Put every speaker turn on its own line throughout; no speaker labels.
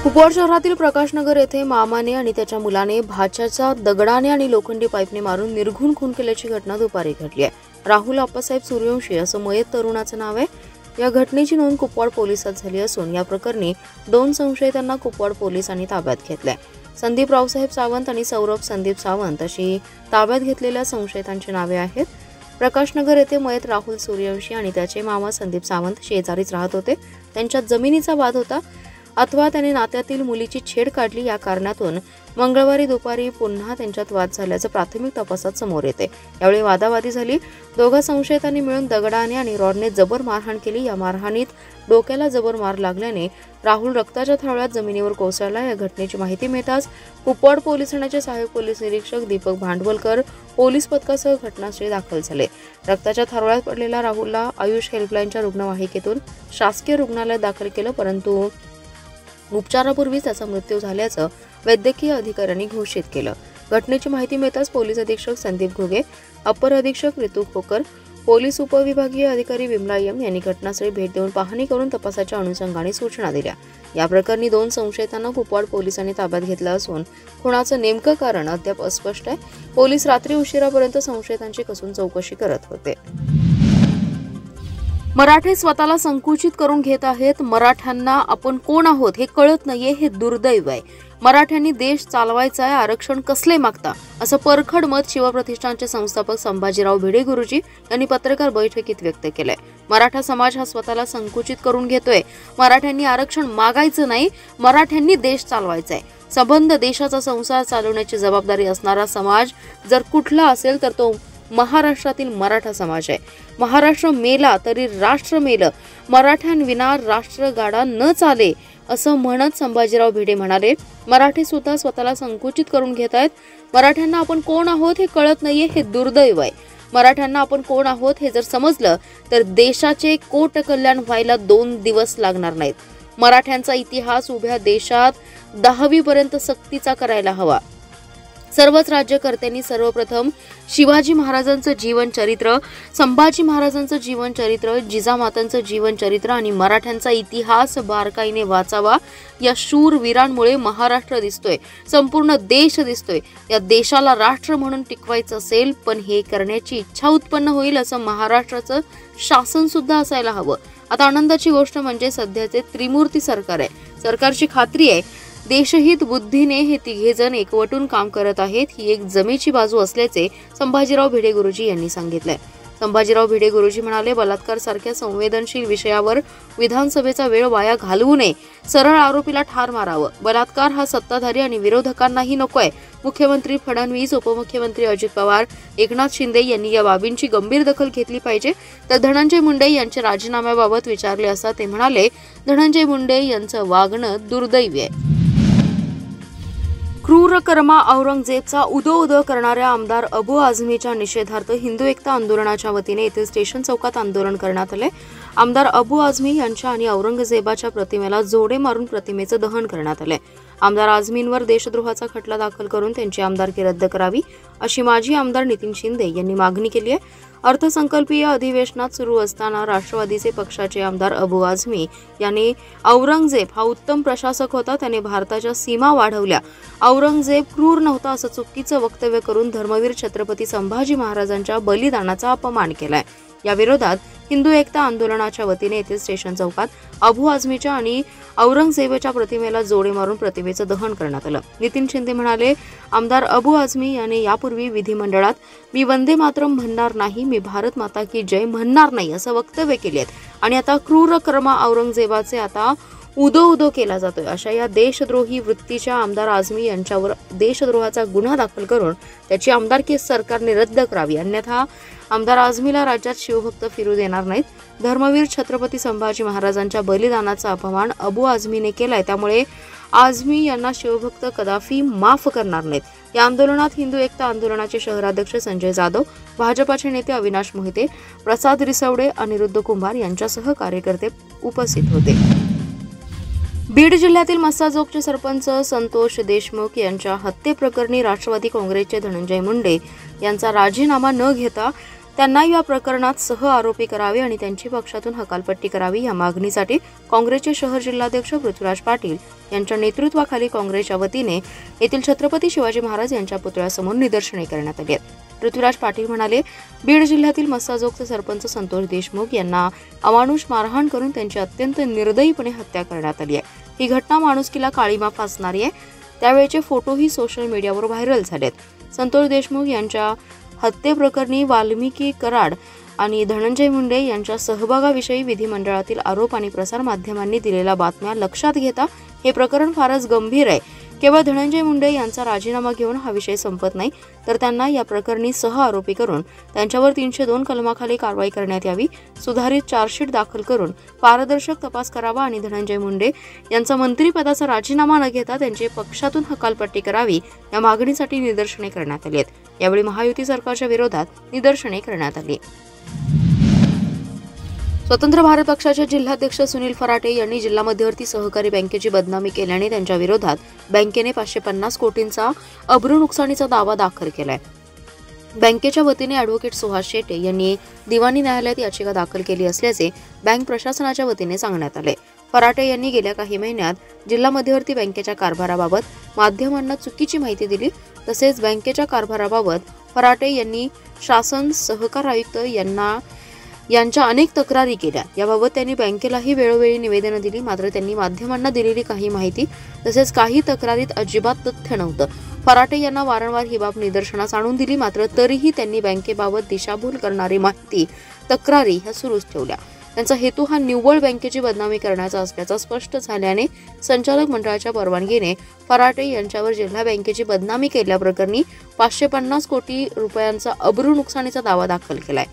कुपवाड शहरातील प्रकाशनगर येथे मामाने आणि त्याच्या मुलाने भाच्याचा दगडाने आणि लोखंडी पाईपने मारून निर्घृण खून केल्याची घटना दुपारी घडली आहे। राहुल आप्पासाहेब सूर्यवंशी असं मयत तरुणाचं नाव आहे। या घटनेची नोंद कुपवाड पोलिसात झाली असून या प्रकरणी 2 संशयितांना कुपवाड पोलिसांनी ताब्यात घेतलंय। संदीप रावसाहेब सावंत आणि सौरभ संदीप सावंत अशी ताब्यात घेतलेल्या संशयितांची नावे आहेत। प्रकाशनगर येथे मयत राहुल सूर्यवंशी आणि त्याचे मामा संदीप सावंत शेजारीच राहत होते। त्यांच्यात जमिनीचा वाद होता अथवा त्याने नात्यातील मुलीची छेड काढली या कारणातून मंगळवारी दुपारी पुन्हा त्यांच्यात वाद झाल्याचं प्राथमिक तपासात समोर येते। यावेळी वादावादी झाली। दोघा संशयितांनी मिळून दगडाने आणि रॉडने जबर मारहाण केली। या मारहाणीत डोक्याला जबर मार लागल्याने राहुल रक्ताच्या थारोळ्यात जमिनीवर कोसळला। या घटनेची माहिती मिळताच कुपवाड पोलीस ठाण्याचे सहाय्यक पोलीस निरीक्षक दीपक भांडवलकर पोलीस पथकासह घटनास्थळी दाखल झाले। रक्ताच्या थारोळ्यात पडलेल्या राहुलला आयुष हेल्पलाईनच्या रुग्णवाहिकेतून शासकीय रुग्णालयात दाखल केलं, परंतु उपचारापूर्वी त्याचा मृत्यू झाल्याचं वैद्यकीय अधिकाऱ्यांनी घोषित केलं। घटनेची माहिती मिळताच पोलीस अधीक्षक संदीप घुगे, अपर अधीक्षक ऋतू खोकर, पोलीस उपविभागीय अधिकारी विमला एम यांनी घटनास्थळी भेट देऊन पाहणी करून तपासाच्या अनुषंगाने सूचना दिल्या। या प्रकरणी 2 संशयितांना कुपवाड पोलिसांनी ताब्यात घेतलं असून खुनाचं नेमकं कारण अद्याप अस्पष्ट आहे। पोलीस रात्री उशिरापर्यंत संशयितांची कसून चौकशी करत होते। मराठे स्वतःला संकुचित करून घेत आहेत। मराठ्यांना आपण कोण आहोत हे कळत नाहीये, हे दुर्दैव आहे। मराठ्यांनी देश चालवायचा आहे, आरक्षण कसले मागता, असं परखड मत शिवप्रतिष्ठानचे संस्थापक संभाजीराव भिडे गुरुजी यांनी पत्रकार बैठकीत व्यक्त केलंय। मराठा समाज हा स्वतःला संकुचित करून घेतोय। मराठ्यांनी आरक्षण मागायचं नाही, मराठ्यांनी देश चालवायचा आहे। संबंध देशाचा संसार चालवण्याची जबाबदारी असणारा समाज जर कुठला असेल तर तो महाराष्ट्रातील मराठा समाज आहे। महाराष्ट्र मेला तरी राष्ट्र मेलं, मराठ्यांविना राष्ट्रगाडा न चाले असं म्हणत संभाजीराव भिडे म्हणाले, मराठी सुद्धा स्वतःला संकुचित करून घेत आहेत। मराठ्यांना आपण कोण आहोत हे कळत नाहीये, हे दुर्दैव आहे। मराठ्यांना आपण कोण आहोत हे जर समजलं तर देशाचे कोट कल्याण व्हायला 2 दिवस लागणार नाहीत। मराठ्यांचा इतिहास उभ्या देशात 10वी पर्यंत सक्तीचा करायला हवा। सर्वच राज्यकर्त्यांनी सर्वप्रथम शिवाजी महाराजांचं जीवन चरित्र, संभाजी महाराजांचं जीवन चरित्र, जिजामातांचं जीवन चरित्र आणि मराठ्यांचा इतिहास बारकाईने वाचावा। या शूरवीरांमुळे महाराष्ट्र दिसतोय, संपूर्ण देश दिसतोय। या देशाला राष्ट्र म्हणून टिकवायचं असेल पण हे करण्याची इच्छा उत्पन्न होईल असं महाराष्ट्राचं शासन सुद्धा असायला हवं। आता आनंदाची गोष्ट म्हणजे सध्याचे त्रिमूर्ती सरकार आहे। सरकारची खात्री आहे देशहित बुद्धीने हे तिघेजण एकवटून काम करत आहेत। ही एक जमेची बाजू असल्याचे संभाजीराव भिडे गुरुजी यांनी सांगितलंय। संभाजीराव भिडे गुरुजी म्हणाले, बलात्कार सारख्या संवेदनशील विषयावर विधानसभेचा वेळ वाया घालवू नये, सरळ आरोपीला ठार मारावं। बलात्कार हा सत्ताधारी आणि विरोधकांनाही नकोय। मुख्यमंत्री फडणवीस, उपमुख्यमंत्री अजित पवार, एकनाथ शिंदे यांनी या बाबींची गंभीर दखल घेतली पाहिजे। तर धनंजय मुंडे यांच्या राजीनाम्याबाबत विचारले असता ते म्हणाले, धनंजय मुंडे यांचं वागणं दुर्दैवी आहे। क्रूरकर्मा औरंगजेबचा उदो करणाऱ्या आमदार अबू आझमीच्या निषेधार्थ हिंदू एकता आंदोलनाच्या वतीने येथील स्टेशन चौकात आंदोलन करण्यात आले। आमदार अबू आझमी यांच्या आणि औरंगजेबाच्या प्रतिमेला जोडे मारून प्रतिमेचं दहन करण्यात आले। आमदार आझमींवर देशद्रोहाचा खटला दाखल करून त्यांची आमदारकी रद्द करावी अशी माजी आमदार नितीन शिंदे यांनी मागणी केली आहे। अर्थसंकल्पीय अधिवेशनात सुरू असताना राष्ट्रवादीचे पक्षाचे आमदार अबू आझमी यांनी औरंगजेब हा उत्तम प्रशासक होता, त्याने भारताच्या सीमा वाढवल्या, औरंगजेब क्रूर नव्हता असं चुकीचं वक्तव्य करून धर्मवीर छत्रपती संभाजी महाराजांच्या बलिदानाचा अपमान केलाय। या विरोधात हिंदू एकता आंदोलनाच्या वतीने येथील स्टेशन चौकात अबू आझमीच्या आणि औरंगजेबाच्या प्रतिमेला जोडे मारून प्रतिमेचं दहन करण्यात आलं। नितीन शिंदे म्हणाले, आमदार अबू आझमी यांनी यापूर्वी विधिमंडळात मी वंदे मातरम म्हणणार नाही, मी भारत माता की जय म्हणणार नाही असं वक्तव्य केले आहेत आणि आता क्रूरकर्मा औरंगजेबाचे आता उदो केला जातोय। अशा या देशद्रोही वृत्तीच्या आमदार आझमी यांच्यावर देशद्रोहाचा गुन्हा दाखल करून त्याची आमदारकी सरकारने रद्द करावी, अन्यथा आमदार आझमीला राज्यात शिवभक्त फिरू देणार नाहीत। धर्मवीर छत्रपती संभाजी महाराजांच्या बलिदानाचा अपमान अबू आझमीने केलाय, त्यामुळे आझमी यांना शिवभक्त कदापि माफ करणार नाहीत। या आंदोलनात हिंदू एकता आंदोलनाचे शहराध्यक्ष संजय जाधव, भाजपाचे नेते अविनाश मोहिते, प्रसाद रिसवडे, अनिरुद्ध कुंभार यांच्यासह कार्यकर्ते उपस्थित होते। बीड जिल्ह्यातील मस्साजोगचे सरपंच संतोष देशमुख यांच्या हत्येप्रकरणी राष्ट्रवादी काँग्रेसचे धनंजय मुंडे यांचा राजीनामा न घेता त्यांना या प्रकरणात सह आरोपी करावे आणि त्यांची पक्षातून हकालपट्टी करावी या मागणीसाठी काँग्रेसचे शहर जिल्हाध्यक्ष पृथ्वीराज पाटील यांच्या नेतृत्वाखाली काँग्रेसच्या वतीने येथील छत्रपती शिवाजी महाराज यांच्या पुतळ्यासमोर निदर्शने करण्यात आली आहेत. पृथ्वीराज पाटील म्हणाले, बीड जिल्ह्यातील मस्साजोगचे सरपंच संतोष देशमुख यांना अमानुष मारहाण करून त्यांची अत्यंत निर्दयीपणे हत्या करण्यात आली आहे. ही घटना माणुसकीला काळीमा फासणारी आहे. त्यावेळेचे फोटोही सोशल मीडियावर व्हायरल झालेत. संतोष देशमुख यांच्या हत्येप्रकरणी वाल्मिकी कराड आणि धनंजय मुंडे यांच्या सहभागाविषयी विधिमंडळातील आरोप आणि प्रसारमाध्यमांनी दिलेल्या बातम्या लक्षात घेता हे प्रकरण फारच गंभीर आहे. केवळ धनंजय मुंडे यांचा राजीनामा घेऊन हा विषय संपत नाही, तर त्यांना या प्रकरणी सह आरोपी करून त्यांच्यावर 302 कलमाखाली कारवाई करण्यात यावी. सुधारित चार्जशीट दाखल करून पारदर्शक तपास करावा आणि धनंजय मुंडे यांचा मंत्रिपदाचा राजीनामा न घेता त्यांची पक्षातून हकालपट्टी करावी या मागणीसाठी निदर्शने करण्यात आली आहेत. यावेळी महायुती सरकारच्या विरोधात निदर्शने करण्यात आली. स्वतंत्र भारत पक्षाचे जिल्हाध्यक्ष सुनील फराटे यांनी जिल्हा मध्यवर्ती सहकारी बँकेची बदनामी केल्याने त्यांच्या विरोधात बँकेने 550 कोटींचा अब्रू नुकसानीचा दावा दाखल केलाय. बँकेच्या वतीने ॲडव्होकेट सुहास शेटे यांनी दिवाणी न्यायालयात याचिका दाखल केली असल्याचे बँक प्रशासनाच्या वतीने सांगण्यात आले. फराटे यांनी गेल्या काही महिन्यात जिल्हा मध्यवर्ती बँकेच्या कारभाराबाबत माध्यमांना चुकीची माहिती दिली. तसेच बँकेच्या कारभाराबाबत फराटे यांनी शासन सहकार आयुक्त यांच्या अनेक तक्रारी केल्या. याबाबत त्यांनी बँकेलाही वेळोवेळी निवेदनं दिली. मात्र त्यांनी माध्यमांना दिलेली काही माहिती तसेच काही तक्रारीत अजिबात तथ्य नव्हतं. फराटे यांना वारंवार ही बाब निदर्शनास आणून दिली. मात्र तरीही त्यांनी बँकेबाबत दिशाभूल करणारी माहिती तक्रारी ह्या सुरूच ठेवल्या. त्यांचा हेतू हा निव्वळ बँकेची बदनामी करण्याचा असल्याचं स्पष्ट झाल्याने संचालक मंडळाच्या परवानगीने फराटे यांच्यावर जिल्हा बँकेची बदनामी केल्याप्रकरणी 550 कोटी रुपयांचा अब्रू नुकसानीचा दावा दाखल केलाय.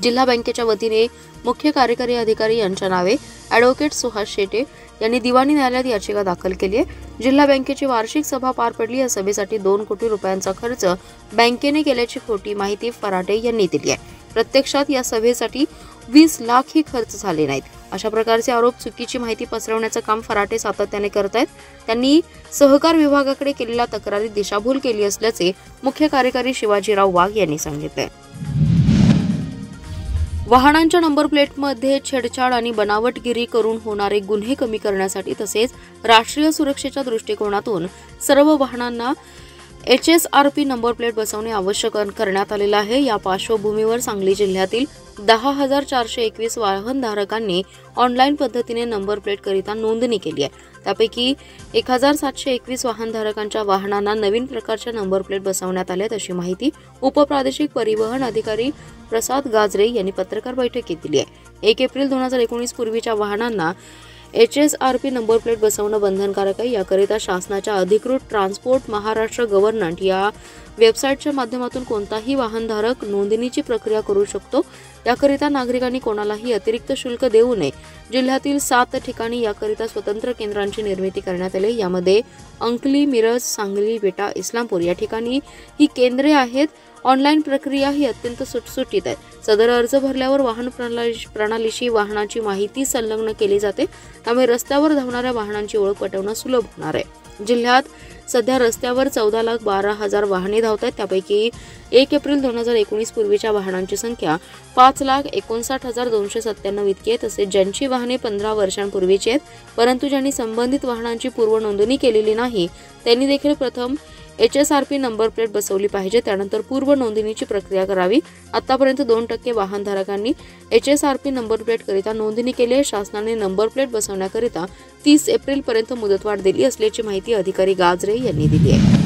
जिल्हा बँकेच्या वतीने मुख्य कार्यकारी अधिकारी यांच्या नावे ॲडव्होकेट सुहास शेटे यांनी दिवाणी न्यायालयात याचिका दाखल केली आहे. जिल्हा बँकेची वार्षिक सभा पार पडली. या सभेसाठी 2 कोटी रुपयांचा खर्च बँकेने केल्याची खोटी माहिती फराटे यांनी दिली आहे. प्रत्यक्षात या सभेसाठी 20 लाख ही खर्च झाले नाहीत. अशा प्रकारचे आरोप, चुकीची माहिती पसरवण्याचं काम फराटे सातत्याने करतायत. त्यांनी सहकार विभागाकडे केलेल्या तक्रारीत दिशाभूल केली असल्याचे मुख्य कार्यकारी शिवाजीराव वाघ यांनी सांगितले. वाहनांच्या नंबर प्लेटमध्ये छेडछाड आणि बनावटगिरी करून होणारे गुन्हे कमी करण्यासाठी तसेच राष्ट्रीय सुरक्षेच्या दृष्टिकोनातून सर्व वाहनांना HSRP नंबर प्लेट बसवणे आवश्यक करण्यात आलेलं आहे. या पार्श्वभूमीवर सांगली जिल्ह्यातील 10,421 वाहनधारकांनी ऑनलाईन पद्धतीने नंबर प्लेट करिता नोंदणी केली आहे. त्यापैकी 1,721 वाहनधारकांच्या वाहनांना नवीन प्रकारच्या नंबर प्लेट बसवण्यात आल्यात अशी माहिती उपप्रादेशिक परिवहन अधिकारी प्रसाद गाजरे यांनी पत्रकार बैठकीत दिली आहे. 1 एप्रिल 2019 पूर्वीच्या वाहनांना HSRP नंबर प्लेट बसवणं बंधनकारक आहे. याकरिता शासनाच्या अधिकृत ट्रान्सपोर्ट महाराष्ट्र गव्हर्नमेंट या वेबसाईटच्या माध्यमातून कोणताही वाहनधारक नोंदणीची प्रक्रिया करू शकतो. याकरिता नागरिकांनी कोणालाही अतिरिक्त शुल्क देऊ नये. जिल्ह्यातील 7 ठिकाणी याकरिता स्वतंत्र केंद्रांची निर्मिती करण्यात आली. यामध्ये अंकली, मिरज, सांगली, बेटा, इस्लामपूर या ठिकाणी ही केंद्रे आहेत. ऑनलाईन प्रक्रिया ही अत्यंत सुटसुटीत आहे. सदर अर्ज भरल्यावर वाहन प्रणालीशी वाहनाची माहिती संलग्न केली जाते. त्यामुळे रस्त्यावर धावणाऱ्या वाहनांची ओळख पटवणं सुलभ होणार आहे. जिल्ह्यात सध्या रस्त्यावर 14,12,000 वाहने धावत आहेत. त्यापैकी 1 एप्रिल 2019 पूर्वीच्या वाहनांची संख्या 5,59,297 इतकी आहे. तसेच ज्यांची वाहने 15 वर्षांपूर्वीची आहेत परंतु ज्यांनी संबंधित वाहनांची पूर्व नोंदणी केलेली नाही त्यांनी देखील प्रथम HSRP नंबर प्लेट बसवली पाहिजे. त्यानंतर पूर्व नोंदणीची प्रक्रिया करावी. आतापर्यंत 2% वाहनधारकांनी HSRP नंबर प्लेट करिता नोंदणी केली आहे. शासनाने नंबर प्लेट बसवण्याकरिता 30 एप्रिल पर्यंत मुदतवाढ दिली असल्याची माहिती अधिकारी गाजरे यांनी दिली आहे.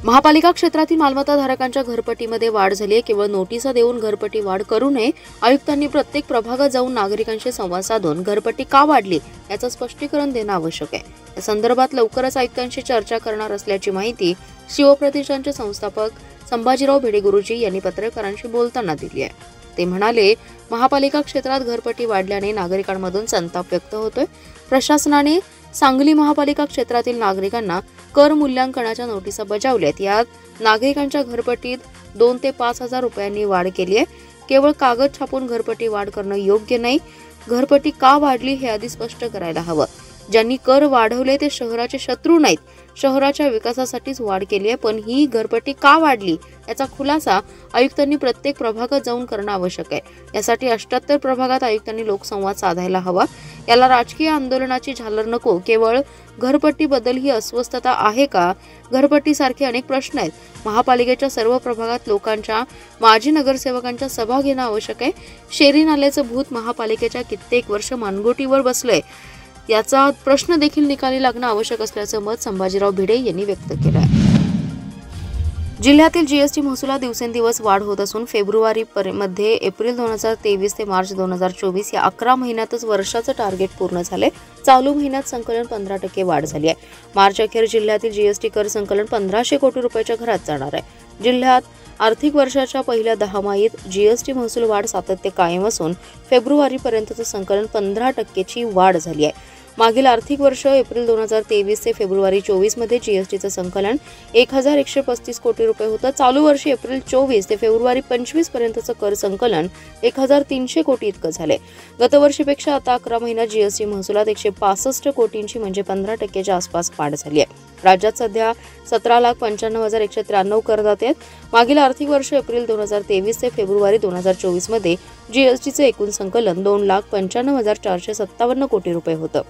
महापालिका क्षेत्रातील मालमत्ता धारकांच्या घरपट्टीमध्ये वाढ झाली आहे. केवळ नोटिसा देऊन घरपट्टी वाढ करू नये. आयुक्तांनी प्रत्येक प्रभागात जाऊन नागरिकांशी संवाद साधून घरपट्टी का वाढली याचं स्पष्टीकरण देणं आवश्यक आहे. या संदर्भात लवकरच आयुक्तांशी चर्चा करणार असल्याची माहिती शिवप्रतिष्ठानचे संस्थापक संभाजीराव भिडे गुरुजी यांनी पत्रकारांशी बोलताना दिली आहे. ते म्हणाले, महापालिका क्षेत्रात घरपट्टी वाढल्याने नागरिकांमधून संताप व्यक्त होतोय. प्रशासनाने सांगली महापालिका क्षेत्रातील नागरिकांना कर मूल्यांकनाच्या नोटिसा बजावल्यात. यात नागरिकांच्या घरपट्टीत 2 ते 5,000 रुपयांनी वाढ केली आहे. केवळ कागद छापून घरपट्टी वाढ करणं योग्य नाही. घरपट्टी का वाढली हे आधी स्पष्ट करायला हवं. ज्यांनी कर वाढवले ते शहराचे शत्रू नाहीत, शहराच्या विकासासाठीच वाढ केली आहे, पण ही घरपट्टी का वाढली याचा खुलासा आयुक्तांनी प्रत्येक प्रभागात जाऊन करणं आवश्यक आहे. यासाठी 78 प्रभागात आयुक्तांनी लोकसंवाद साधायला हवा. याला राजकीय आंदोलनाची झालर नको. केवळ घरपट्टीबद्दल ही अस्वस्थता आहे का? घरपट्टीसारखे अनेक प्रश्न आहेत. महापालिकेच्या सर्व प्रभागात लोकांच्या, माजी नगरसेवकांच्या सभा घेणं आवश्यक आहे. शेरी नाल्याचं भूत महापालिकेच्या कित्येक वर्ष मानगोटीवर बसलंय, याचा प्रश्न देखील निकाली लागणं आवश्यक असल्याचं मत संभाजीराव भिडे यांनी व्यक्त केलं आहे. जिल्ह्यातील जीएसटी महसुलात दिवसेंदिवस वाढ होत असून फेब्रुवारी मध्ये एप्रिल 2023 ते मार्च 2024 या 11 महिन्यातच वर्षाचं टार्गेट पूर्ण झाले. चालू महिन्यात संकलन 15% वाढ झाली आहे. मार्च अखेर जिल्ह्यातील जीएसटी कर संकलन 1500 कोटी रुपयाच्या घरात जाणार आहे. जिल्ह्यात आर्थिक वर्षाच्या पहिल्या 10माहीत जीएसटी महसूल वाढ सातत्य कायम असून फेब्रुवारीपर्यंतचं संकलन 15%ची वाढ झाली आहे. मागील आर्थिक वर्ष एप्रिल 2023 ते फेब्रुवारी 24 मध्ये जीएसटीचं संकलन 1135 कोटी रुपये होतं. चालू वर्षी एप्रिल 24 ते फेब्रुवारी 25 पर्यंतचं कर संकलन 1300 कोटी इतकं झाले. गतवर्षीपेक्षा आता 11 महिन्यात जीएसटी महसुलात 165 कोटींची म्हणजे 15%च्या आसपास वाढ झाली आहे. राज्यात सध्या 17,95,193 करदाते आहेत. मागील आर्थिक वर्ष एप्रिल 2023 ते फेब्रुवारी 2024 मध्ये जीएसटीचे एकूण संकलन 2,95,457 कोटी रुपये होतं.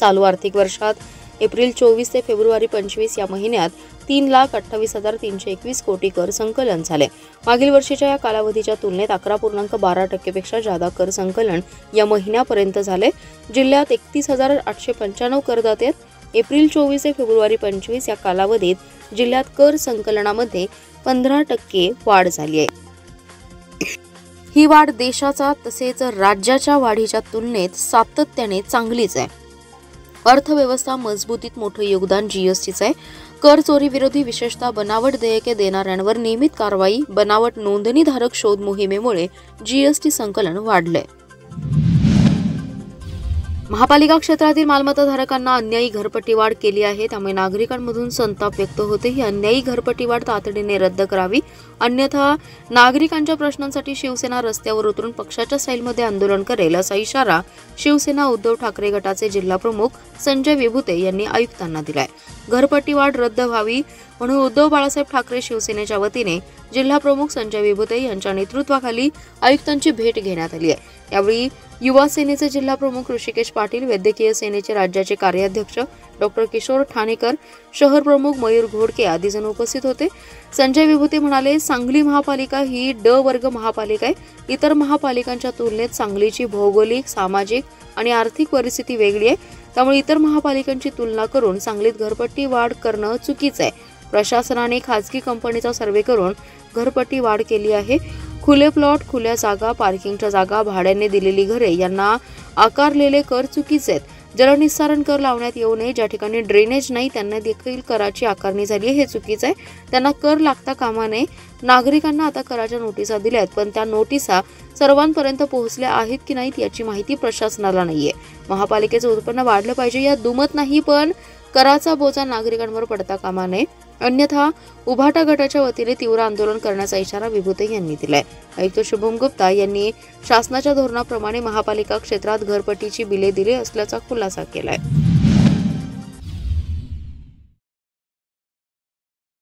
चालू आर्थिक वर्षात एप्रिल 24 ते फेब्रुवारी 25 या महिन्यात 3,28,321 कोटी कर संकलन झाले. मागील वर्षीच्या या कालावधीच्या तुलनेत 11.12% पेक्षा जादा कर संकलन या महिन्यापर्यंत झाले. जिल्ह्यात 31,895 करदाते आहेत. एप्रिल 24 ते फेब्रुवारी 25 या कालावधीत जिल्ह्यात कर संकलनामध्ये 15% वाढ झाली आहे. ही वाढ देशाचा तसेच राज्याच्या वाढीच्या तुलनेत सातत्याने चांगलीच आहे. अर्थव्यवस्था मजबूतीत मोठं योगदान जीएसटीचं आहे. कर चोरी विरोधी विशेषतः बनावट देयके देणाऱ्यांवर नियमित कारवाई, बनावट नोंदणीधारक शोध मोहिमेमुळे जीएसटी संकलन वाढलंय. महापालिका क्षेत्रातील मालमत्ताधारकांना अन्यायी घरपट्टी वाढ केली आहे, त्यामुळे नागरिकांमधून संताप व्यक्त होते. ही अन्यायी घरपट्टी वाढ तातडीने रद्द करावी, अन्यथा नागरिकांच्या प्रश्नांसाठी शिवसेना रस्त्यावर उतरून पक्षाच्या स्टाईलमध्ये आंदोलन करेल, असा इशारा शिवसेना उद्धव ठाकरे गटाचे जिल्हा प्रमुख संजय विभुते यांनी आयुक्तांना दिलाय. घरपट्टी वाढ रद्द व्हावी म्हणून उद्धव बाळासाहेब ठाकरे शिवसेनेच्या वतीने जिल्हा प्रमुख संजय विभुते यांच्या नेतृत्वाखाली आयुक्तांची भेट घेण्यात आली आहे. यावेळी युवा सेनेचे जिल्हा प्रमुख ऋषिकेश पाटील, वैद्यकीय सेनेचे राज्याचे कार्याध्यक्ष डॉक्टर किशोर ठाणेकर, शहर प्रमुख मयूर घोडके आदी जण उपस्थित होते. संजय विभुते म्हणाले, सांगली महापालिका ही ड वर्ग महापालिका आहे. इतर महापालिकांच्या तुलनेत सांगलीची भौगोलिक, सामाजिक आणि आर्थिक परिस्थिती वेगळी आहे. त्यामुळे इतर महापालिकांची तुलना करून सांगलीत घरपट्टी वाढ करणं चुकीचं आहे. प्रशासनाने खासगी कंपनीचा सर्व्हे करून घरपट्टी वाढ केली आहे. खुले प्लॉट, खुल्या जागा, पार्किंगच्या जागा, भाड्याने दिलेली घरे यांना आकारलेले कर चुकीचे आहेत. जलनिस्सारण कर लावण्यात येऊ नये. ज्या ठिकाणी ड्रेनेज नाही त्यांना देखील कराची आकारणी झाली आहे, हे चुकीचं आहे. त्यांना कर लागता कामा नये. नागरिकांना आता कराच्या नोटिसा दिल्या आहेत, पण त्या नोटिसा सर्वांपर्यंत पोहोचल्या आहेत की नाहीत याची माहिती प्रशासनाला नाहीये. महापालिकेचं उत्पन्न वाढलं पाहिजे यात दुमत नाही, पण कराचा बोजा नागरिकांवर पडता कामा नये, अन्यथा उभाटा गटाच्या वतीने तीव्र आंदोलन करण्याचा इशारा विभुते यांनी दिलाय. आयुक्त शुभम गुप्ता यांनी शासनाच्या धोरणाप्रमाणे महापालिका क्षेत्रात घरपट्टीची बिले दिली असल्याचा खुलासा केलाय.